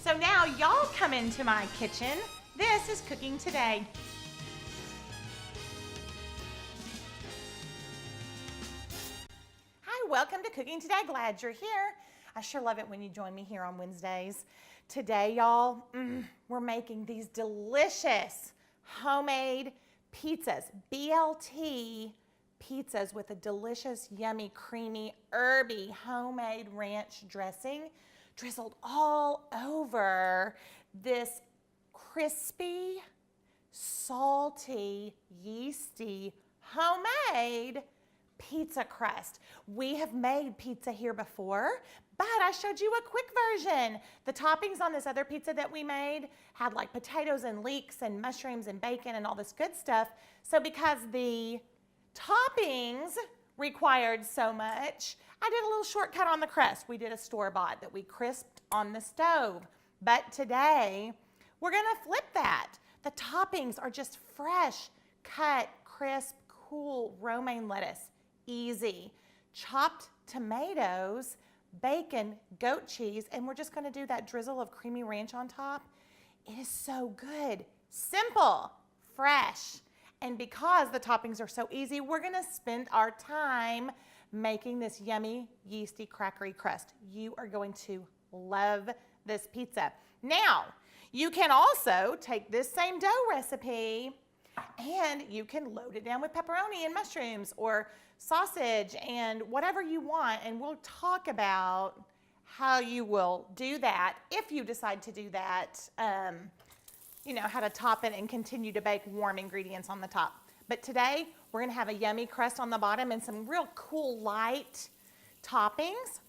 So now y'all come into my kitchen. This is Cooking Today. Hi, welcome to Cooking Today. Glad you're here. I sure love it when you join me here on Wednesdays. Today, y'all, we're making these delicious homemade pizzas, BLT pizzas with a delicious, yummy, creamy, herby, homemade ranch dressing drizzled all over this crispy, salty, yeasty, homemade pizza crust. We have made pizza here before, but I showed you a quick version. The toppings on this other pizza that we made had like potatoes and leeks and mushrooms and bacon and all this good stuff. So because the toppings required so much, I did a little shortcut on the crust. We did a store-bought that we crisped on the stove. But today, we're gonna flip that. The toppings are just fresh, cut, crisp, cool romaine lettuce. Easy. Chopped tomatoes, bacon, goat cheese, and we're just gonna do that drizzle of creamy ranch on top. It is so good, simple, fresh. And because the toppings are so easy, we're gonna spend our time making this yummy, yeasty, crackery crust. You are going to love this pizza. Now, you can also take this same dough recipe and you can load it down with pepperoni and mushrooms or sausage and whatever you want. And we'll talk about how you will do that if you decide to do that, you know, how to top it and continue to bake warm ingredients on the top. But today, we're gonna have a yummy crust on the bottom and some real cool light toppings.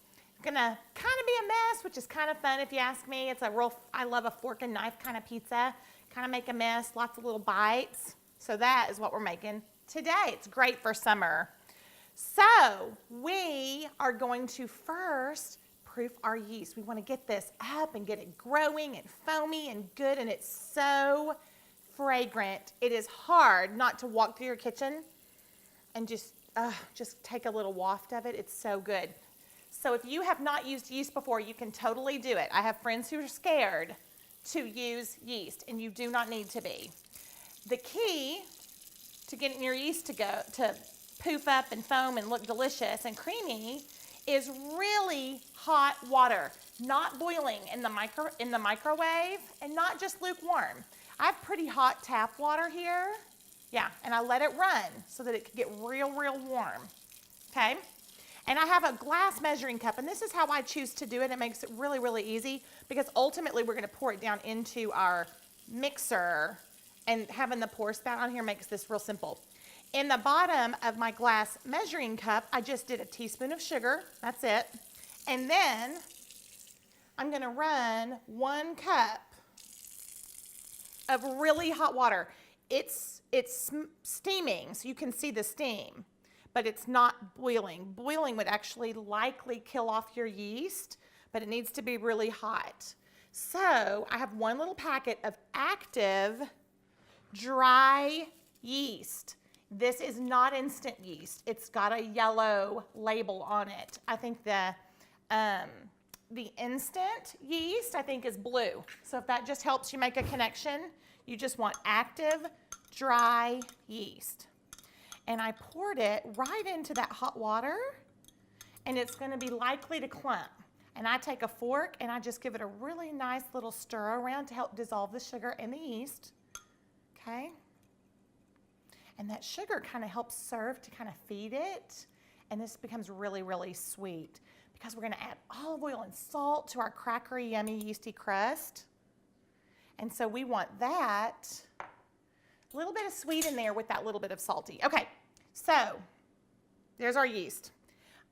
Gonna kind of be a mess, which is kind of fun if you ask me. It's a real, I love a fork and knife kind of pizza. Kind of make a mess, lots of little bites. So that is what we're making today. It's great for summer. So we are going to first proof our yeast. We want to get this up and get it growing and foamy and good, and it's so fragrant. It is hard not to walk through your kitchen and just take a little waft of it. It's so good. So if you have not used yeast before, you can totally do it. I have friends who are scared to use yeast, and you do not need to be. The key to getting your yeast to poof up and foam and look delicious and creamy is really hot water, not boiling in the microwave and not just lukewarm. I have pretty hot tap water here. Yeah, and I let it run so that it can get real, real warm, okay? And I have a glass measuring cup, and this is how I choose to do it. It makes it really, really easy because ultimately we're gonna pour it down into our mixer, and having the pour spout on here makes this real simple. In the bottom of my glass measuring cup, I just did a teaspoon of sugar, that's it. And then I'm gonna run 1 cup of really hot water. It's steaming, so you can see the steam, but it's not boiling. Boiling would actually likely kill off your yeast, but it needs to be really hot. So I have 1 little packet of active dry yeast. This is not instant yeast. It's got a yellow label on it. I think the instant yeast, I think, is blue. So if that just helps you make a connection, you just want active, dry yeast. And I poured it right into that hot water, and it's gonna be likely to clump. And I take a fork and I just give it a really nice little stir around to help dissolve the sugar and the yeast, okay? And that sugar kind of helps serve to kind of feed it. And this becomes really, really sweet because we're gonna add olive oil and salt to our crackery, yummy, yeasty crust. And so we want that, a little bit of sweet in there with that little bit of salty. Okay, so there's our yeast.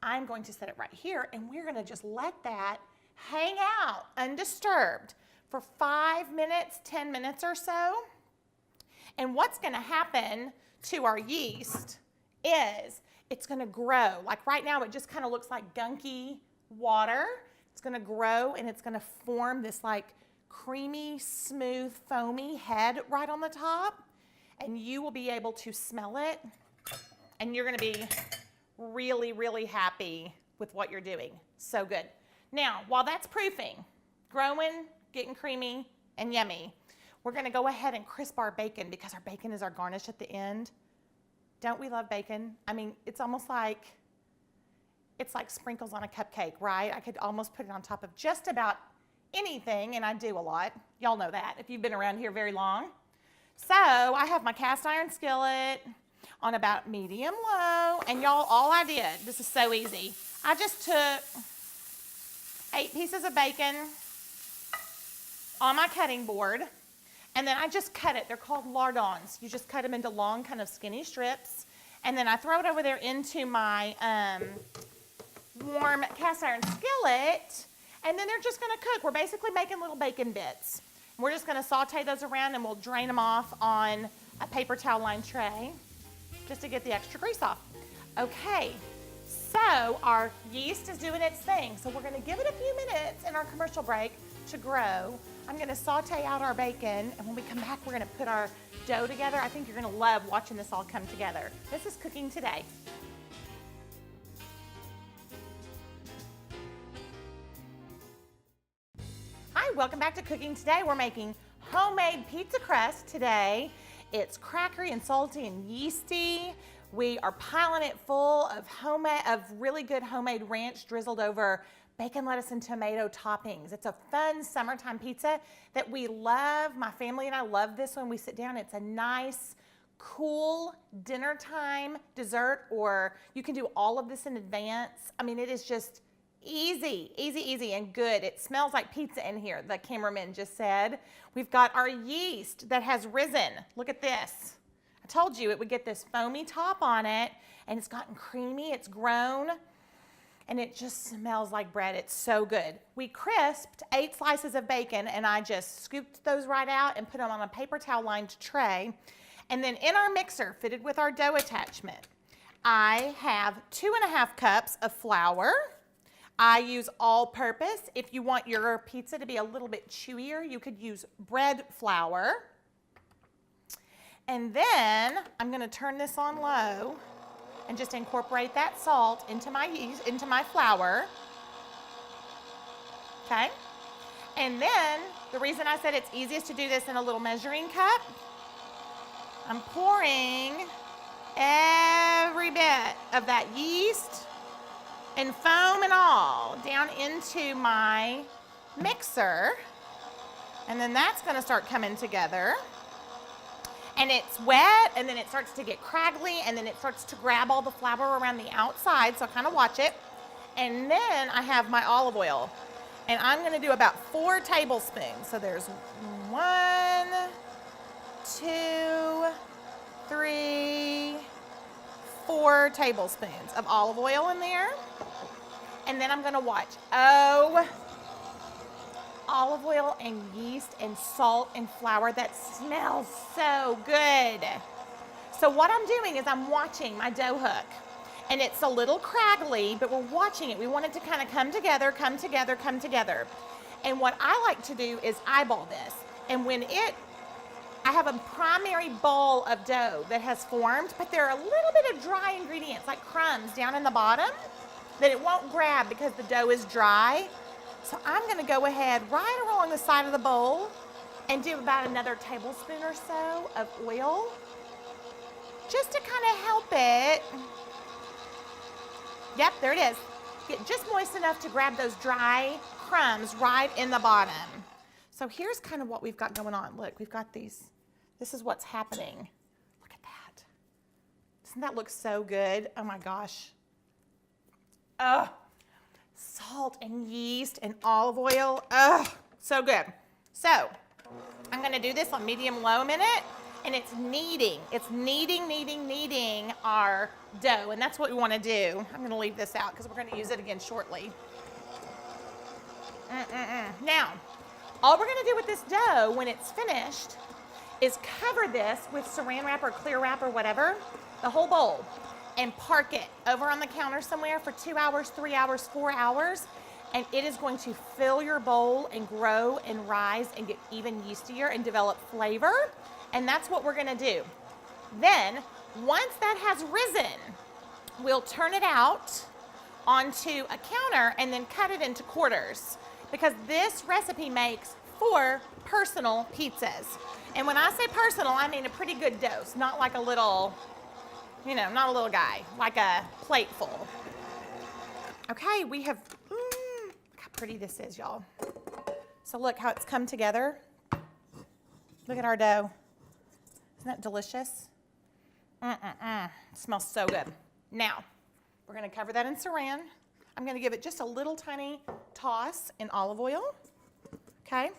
I'm going to set it right here, and we're gonna just let that hang out undisturbed for 5 minutes, 10 minutes or so. And what's gonna happen to our yeast is it's gonna grow. Like right now, it just kind of looks like gunky water. It's gonna grow and it's gonna form this like creamy, smooth, foamy head right on the top. And you will be able to smell it, and you're gonna be really, really happy with what you're doing. So good. Now, while that's proofing, growing, getting creamy and yummy. We're gonna go ahead and crisp our bacon because our bacon is our garnish at the end. Don't we love bacon? I mean, it's almost like, it's like sprinkles on a cupcake, right? I could almost put it on top of just about anything, and I do a lot. Y'all know that if you've been around here very long. So I have my cast iron skillet on about medium low, and y'all, all I did, this is so easy. I just took 8 pieces of bacon on my cutting board, and then I just cut it. They're called lardons. You just cut them into long, kind of skinny strips, and then I throw it over there into my warm cast iron skillet, and then they're just gonna cook. We're basically making little bacon bits. We're just gonna saute those around, and we'll drain them off on a paper towel lined tray just to get the extra grease off. Okay, so our yeast is doing its thing. So we're gonna give it a few minutes in our commercial break to grow. I'm gonna saute out our bacon, and when we come back, we're gonna put our dough together. I think you're gonna love watching this all come together. This is Cooking Today. Hi, welcome back to Cooking Today. We're making homemade pizza crust today. It's crackery and salty and yeasty. We are piling it full of really good homemade ranch drizzled over bacon, lettuce, and tomato toppings. It's a fun summertime pizza that we love. My family and I love this when we sit down. It's a nice, cool dinner time dessert, or you can do all of this in advance. I mean, it is just easy, easy, easy, and good. It smells like pizza in here, the cameraman just said. We've got our yeast that has risen. Look at this. I told you it would get this foamy top on it, and it's gotten creamy, it's grown, and it just smells like bread. It's so good. We crisped 8 slices of bacon, and I just scooped those right out and put them on a paper towel lined tray. And then in our mixer, fitted with our dough attachment, I have 2½ cups of flour. I use all-purpose. If you want your pizza to be a little bit chewier, you could use bread flour. And then I'm gonna turn this on low and just incorporate that salt into my yeast, into my flour. Okay? And then the reason I said it's easiest to do this in a little measuring cup, I'm pouring every bit of that yeast and foam and all down into my mixer, and then that's gonna start coming together. And it's wet, and then it starts to get craggly, and then it starts to grab all the flour around the outside, so kind of watch it. And then I have my olive oil, and I'm gonna do about 4 tablespoons. So there's 1, 2, 3, 4 tablespoons of olive oil in there. And then I'm gonna watch. Oh, olive oil and yeast and salt and flour, that smells so good. So what I'm doing is I'm watching my dough hook, and it's a little craggly, but we're watching it. We want it to kind of come together, come together, come together. And what I like to do is eyeball this. And when I have a primary bowl of dough that has formed, but there are a little bit of dry ingredients like crumbs down in the bottom that it won't grab because the dough is dry. So I'm gonna go ahead right along the side of the bowl and do about another tablespoon or so of oil just to kind of help it. Yep, there it is. Get just moist enough to grab those dry crumbs right in the bottom. So here's kind of what we've got going on. Look, we've got these. This is what's happening. Look at that. Doesn't that look so good? Oh my gosh. Oh, salt and yeast and olive oil. Oh, so good. So I'm gonna do this on medium-low a minute, and it's kneading. It's kneading our dough, and that's what we wanna do. I'm gonna leave this out because we're gonna use it again shortly. Now, all we're gonna do with this dough when it's finished is cover this with saran wrap or clear wrap or whatever, the whole bowl, and park it over on the counter somewhere for 2 hours, 3 hours, 4 hours, and it is going to fill your bowl and grow and rise and get even yeastier and develop flavor, and that's what we're gonna do. Then, once that has risen, we'll turn it out onto a counter and then cut it into quarters, because this recipe makes for personal pizzas. And when I say personal, I mean a pretty good dose, not like a little, you know, not a little guy, like a plateful. Okay, we have, look how pretty this is, y'all. So look how it's come together. Look at our dough. Isn't that delicious? It smells so good. Now, we're gonna cover that in saran. I'm gonna give it just a little tiny toss in olive oil, okay?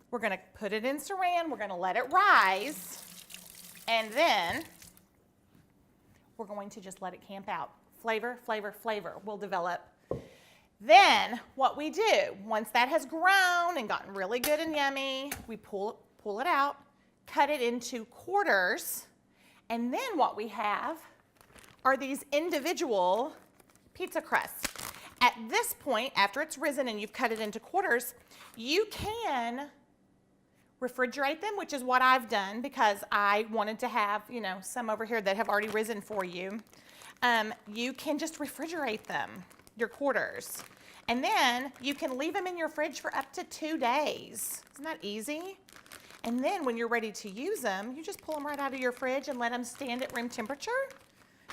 We're gonna put it in saran, we're gonna let it rise, and then we're going to just let it camp out. Flavor, flavor, flavor will develop. Then what we do, once that has grown and gotten really good and yummy, we pull it out, cut it into quarters, and then what we have are these individual pizza crusts. At this point, after it's risen and you've cut it into quarters, you can refrigerate them, which is what I've done because I wanted to have, you know, some over here that have already risen for you. You can just refrigerate them, your quarters. And then you can leave them in your fridge for up to 2 days. Isn't that easy? And then when you're ready to use them, you just pull them right out of your fridge and let them stand at room temperature.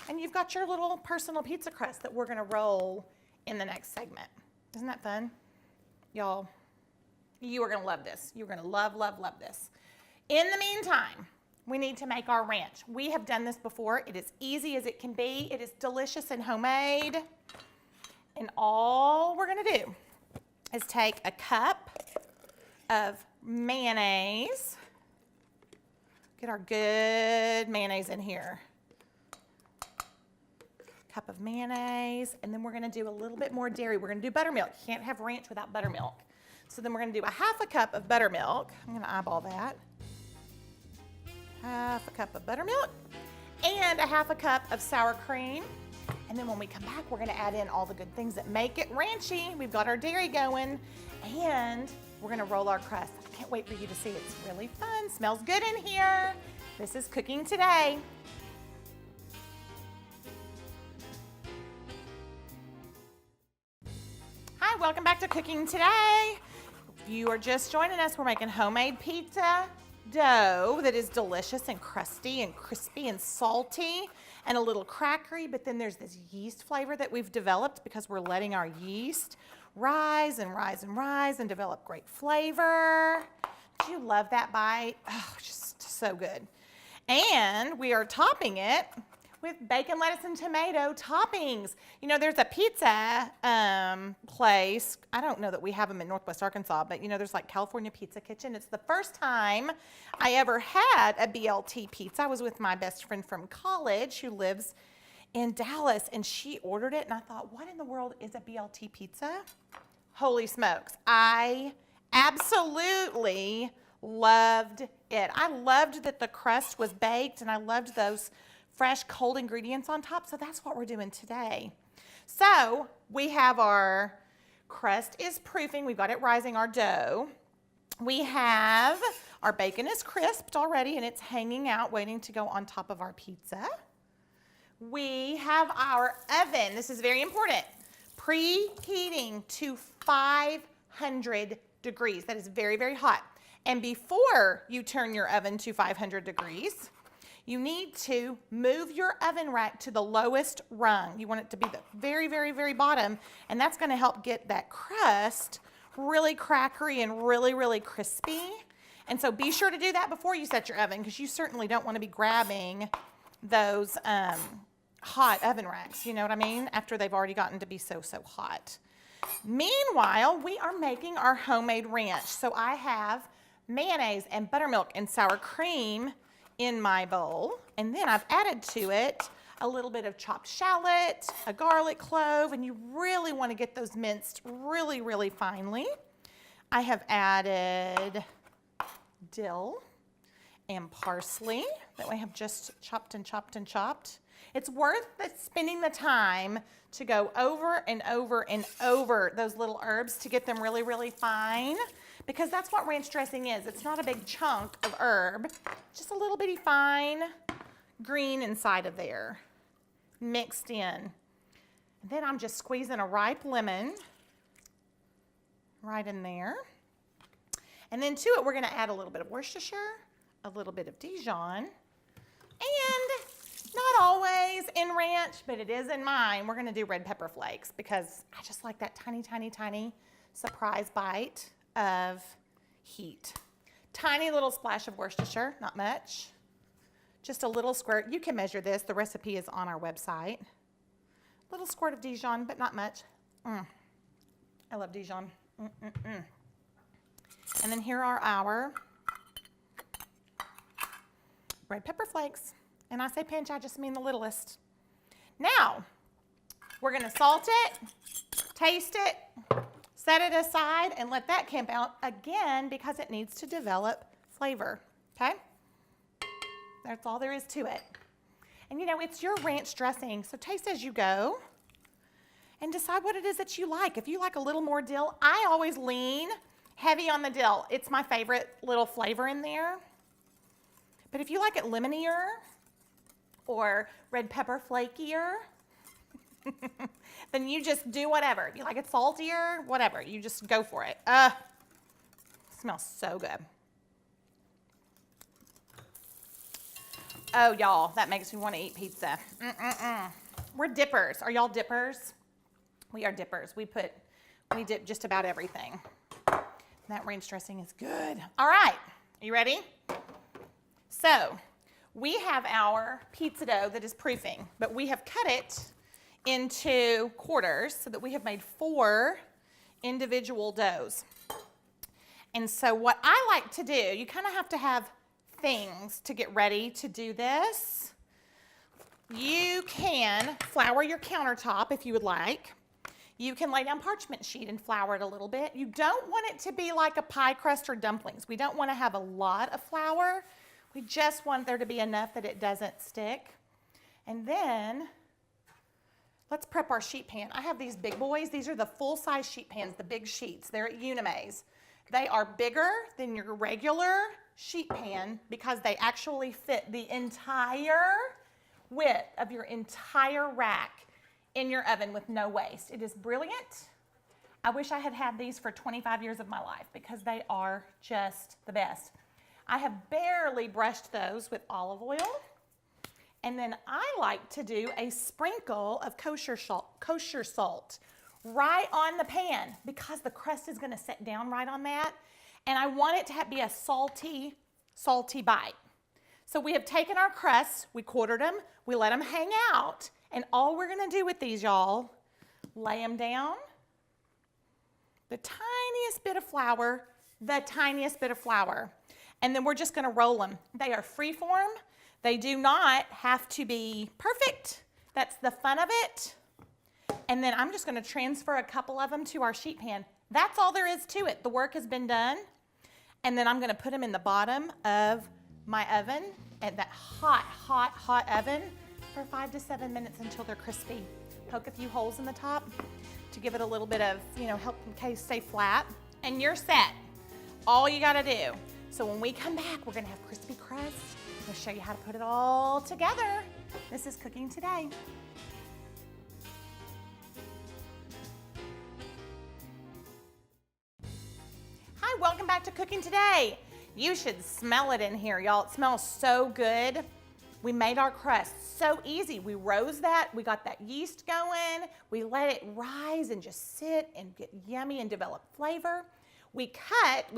And you've got your little personal pizza crust that we're gonna roll in the next segment. Isn't that fun? Y'all, you are gonna love this. You're gonna love, love, love this. In the meantime, we need to make our ranch. We have done this before. It is easy as it can be. It is delicious and homemade. And all we're gonna do is take a cup of mayonnaise. Get our good mayonnaise in here. Cup of mayonnaise, and then we're gonna do a little bit more dairy. We're gonna do buttermilk. You can't have ranch without buttermilk. So then we're gonna do a half a cup of buttermilk. I'm gonna eyeball that. Half a cup of buttermilk and a half a cup of sour cream. And then when we come back, we're gonna add in all the good things that make it ranchy. We've got our dairy going, and we're gonna roll our crust. I can't wait for you to see. It's really fun. Smells good in here. This is Cooking Today. Hi, welcome back to Cooking Today. If you are just joining us, we're making homemade pizza dough that is delicious and crusty and crispy and salty and a little crackery, but then there's this yeast flavor that we've developed because we're letting our yeast rise and rise and rise and develop great flavor. Do you love that bite? Oh, just so good. And we are topping it with bacon, lettuce, and tomato toppings. You know, there's a pizza place. I don't know that we have them in Northwest Arkansas, but you know, there's like California Pizza Kitchen. It's the first time I ever had a BLT pizza. I was with my best friend from college who lives in Dallas, and she ordered it, and I thought, what in the world is a BLT pizza? Holy smokes. I absolutely loved it. I loved that the crust was baked, and I loved those fresh cold ingredients on top, so that's what we're doing today. So we have our crust is proofing, we've got it rising, our dough. We have our bacon is crisped already and it's hanging out waiting to go on top of our pizza. We have our oven, this is very important, preheating to 500 degrees. That is very, very hot. And before you turn your oven to 500 degrees, you need to move your oven rack to the lowest rung. You want it to be the very, very, very bottom, and that's gonna help get that crust really crackery and really, really crispy. And so be sure to do that before you set your oven, because you certainly don't wanna be grabbing those hot oven racks, you know what I mean? After they've already gotten to be so, so hot. Meanwhile, we are making our homemade ranch. So I have mayonnaise and buttermilk and sour cream in my bowl, and then I've added to it a little bit of chopped shallot, a garlic clove, and you really want to get those minced really, really finely. I have added dill and parsley that I have just chopped and chopped and chopped. It's worth spending the time to go over and over and over those little herbs to get them really, really fine, because that's what ranch dressing is. It's not a big chunk of herb, just a little bitty fine green inside of there, mixed in. And then I'm just squeezing a ripe lemon right in there. And then to it, we're gonna add a little bit of Worcestershire, a little bit of Dijon, and not always in ranch, but it is in mine. We're gonna do red pepper flakes because I just like that tiny, tiny, tiny surprise bite of heat. Tiny little splash of Worcestershire, not much. Just a little squirt. You can measure this. The recipe is on our website. Little squirt of Dijon, but not much. I love Dijon. And then here are our red pepper flakes. And I say pinch, I just mean the littlest. Now, we're gonna salt it, taste it, set it aside, and let that camp out again because it needs to develop flavor, okay? That's all there is to it. And you know, it's your ranch dressing, so taste as you go and decide what it is that you like. If you like a little more dill, I always lean heavy on the dill. It's my favorite little flavor in there. But if you like it lemonier or red pepper flakier, then you just do whatever. If you like it saltier, whatever, you just go for it. Smells so good. Oh, y'all, that makes me want to eat pizza. We're dippers. Are y'all dippers? We are dippers. We dip just about everything. That ranch dressing is good. All right, are you ready? So we have our pizza dough that is proofing, but we have cut it into quarters so that we have made 4 individual doughs. And so what I like to do, you kind of have to have things to get ready to do this. You can flour your countertop if you would like. You can lay down parchment sheet and flour it a little bit. You don't want it to be like a pie crust or dumplings. We don't want to have a lot of flour. We just want there to be enough that it doesn't stick. And then let's prep our sheet pan. I have these big boys. These are the full-size sheet pans, the big sheets. They're at Unimaze. They are bigger than your regular sheet pan because they actually fit the entire width of your entire rack in your oven with no waste. It is brilliant. I wish I had had these for 25 years of my life because they are just the best. I have barely brushed those with olive oil. And then I like to do a sprinkle of kosher salt right on the pan because the crust is going to set down right on that. And I want it to be a salty, salty bite. So we have taken our crusts, we quartered them, we let them hang out, and all we're going to do with these, y'all, lay them down, the tiniest bit of flour, and then we're just going to roll them. They are freeform. They do not have to be perfect. That's the fun of it. And then I'm just going to transfer a couple of them to our sheet pan. That's all there is to it. The work has been done. And then I'm going to put them in the bottom of my oven at that hot, hot, hot oven for 5 to 7 minutes until they're crispy. Poke a few holes in the top to give it a little bit of, help the case stay flat. And you're set. All you got to do. So when we come back, we're going to have crispy crust. I'm going to show you how to put it all together. This is Cooking Today. Hi, welcome back to Cooking Today. You should smell it in here, y'all. It smells so good. We made our crust so easy. We rose that, we got that yeast going, we let it rise and just sit and get yummy and develop flavor. We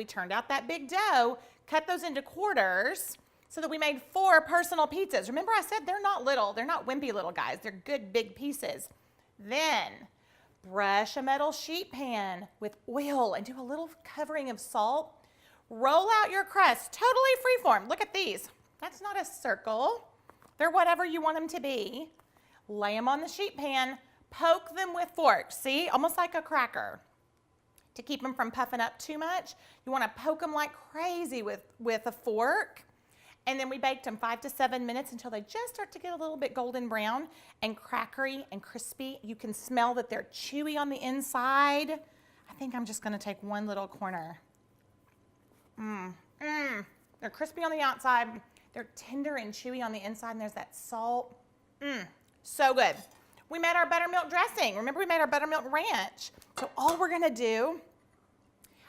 turned out that big dough, cut those into quarters so that we made 4 personal pizzas. Remember I said they're not little, they're not wimpy little guys, they're good big pieces. Then brush a metal sheet pan with oil and do a little covering of salt. Roll out your crust, totally freeform. Look at these. That's not a circle. They're whatever you want them to be. Lay them on the sheet pan, poke them with forks. See, almost like a cracker. To keep them from puffing up too much, you want to poke them like crazy with a fork. And then we baked them 5 to 7 minutes until they just start to get a little bit golden brown and crackery and crispy. You can smell that they're chewy on the inside. I think I'm just going to take one little corner. They're crispy on the outside. They're tender and chewy on the inside, and there's that salt. So good. We made our buttermilk dressing. Remember we made our buttermilk ranch. So all we're going to do,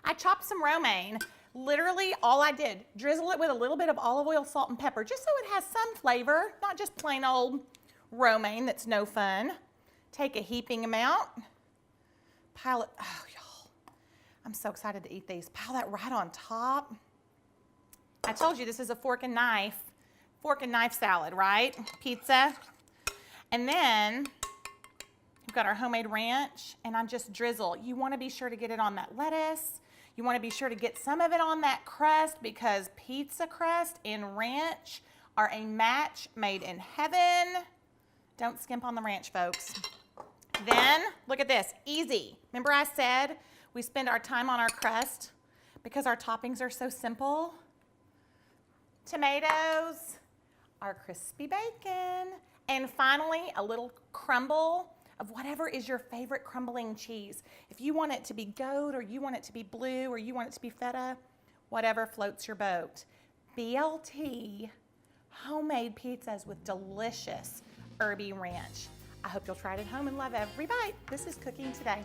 I chopped some romaine, Literally all I did, drizzle it with a little bit of olive oil, salt, and pepper, just so it has some flavor, not just plain old romaine that's no fun. Take a heaping amount, pile it, oh y'all, I'm so excited to eat these. Pile that right on top. I told you this is a fork and knife salad, right? Pizza. And then we've got our homemade ranch, and I'm just drizzle. You want to be sure to get it on that lettuce. You want to be sure to get some of it on that crust, because pizza crust and ranch are a match made in heaven. Don't skimp on the ranch, folks. Then, look at this, easy. Remember I said we spend our time on our crust because our toppings are so simple? Tomatoes, our crispy bacon, and finally a little crumble of whatever is your favorite crumbling cheese. If you want it to be goat, or you want it to be blue, or you want it to be feta, whatever floats your boat. BLT, homemade pizzas with delicious herby ranch. I hope you'll try it at home and love every bite. This is Cooking Today.